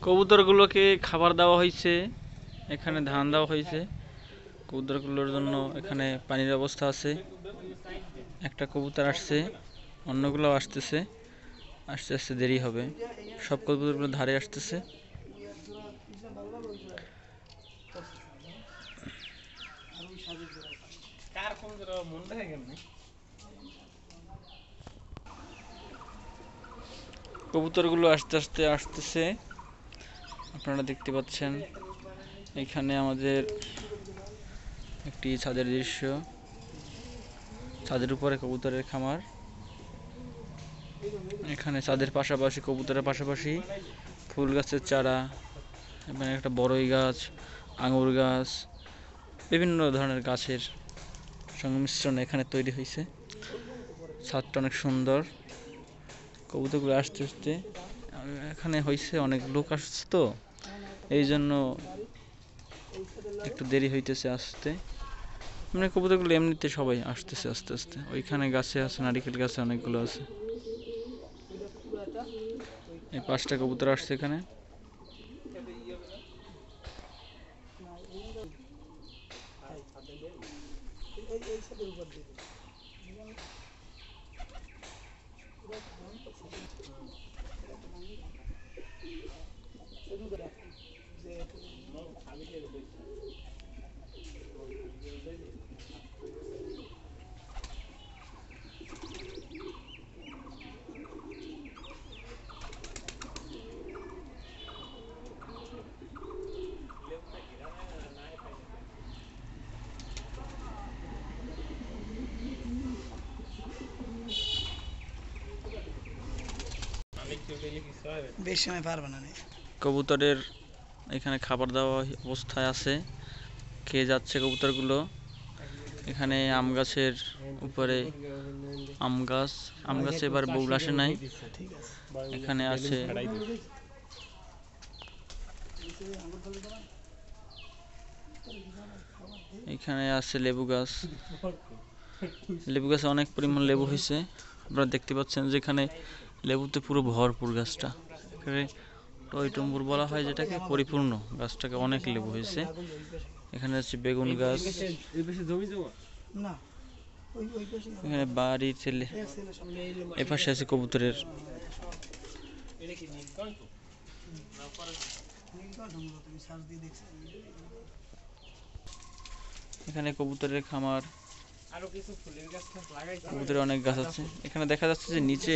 কবুতরগুলোকে খাবার দেওয়া হয়েছে, এখানে ধান দেওয়া হয়েছে। কবুতরগুলোর জন্য এখানে পানির ব্যবস্থা আছে। একটা কবুতর আসছে, অন্যগুলো আসতেছে, আস্তে আস্তে দেরি হবে। সব কবুতরগুলো ধারে আসতেছে। কবুতরগুলো আস্তে আস্তে আসতেছে, আপনারা দেখতে পাচ্ছেন। এখানে আমাদের একটি ছাদের দৃশ্য, ছাদের উপরে কবুতরের খামার। এখানে ছাদের পাশাপাশি, কবুতরের পাশাপাশি ফুল গাছের চারা এবং একটা বড়ই গাছ, আঙুর গাছ, বিভিন্ন ধরনের গাছের সংমিশ্রণ এখানে তৈরি হয়েছে। ছাদটা অনেক সুন্দর। কবুতরগুলো আসতে আসতে এখানে হয়েছে, অনেক লোক আসছে তো এই জন্য একটু দেরি হইতেছে আসতে। মানে কবুতরগুলো এমনিতে সবাই আসতেছে আস্তে আস্তে। ওইখানে গাছে আছে, নারিকেল গাছে অনেকগুলো আছে। এই 5টা কবুতর আসছে এখানে। কবুতরের এখানে খাবার দেওয়া অবস্থায় আছে, খেয়ে যাচ্ছে কবুতরগুলো। এখানে আম গাছের উপরে আম গাছে এবার বউল আসে নাই। এখানে আছে লেবু গাছ। লেবু গাছে অনেক পরিমাণ লেবু হয়েছে, আপনারা দেখতে পাচ্ছেন। যেখানে লেবুতে পুরো ভরপুর গাছটা, টইটুম্বুর বলা হয় যেটাকে, পরিপূর্ণ গাছটাকে, অনেক লেবু হয়েছে। এখানে আছে বেগুন গাছ। এখানে বাড়ি ছেলে, এপাশে আছে কবুতরের। এখানে কবুতরের খামার, কবুতরের অনেক গাছ আছে। এখানে দেখা যাচ্ছে যে নিচে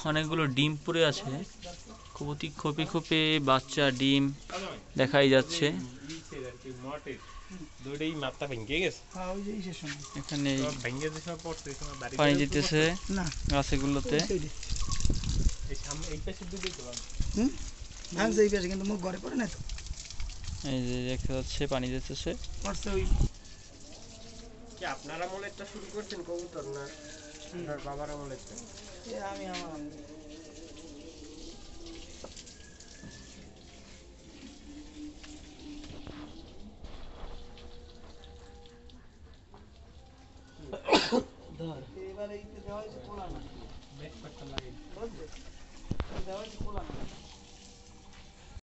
অনেকগুলো ডিম পড়ে আছে। কবুতর খোপে খোপে বাচ্চা ডিম দেখাই যাচ্ছে। এখানে পানি দিতেছে গাছগুলোতে। এই যে দেখা যাচ্ছে পানি দিতেছে। আপনারা আমলেরটা শুরু করছেন কবুতর, না আপনার বাবার আমলেরটা? আমি আমার এবারে দেওয়া হয়েছে কোলা না, দেওয়া হয়েছে কোলা না।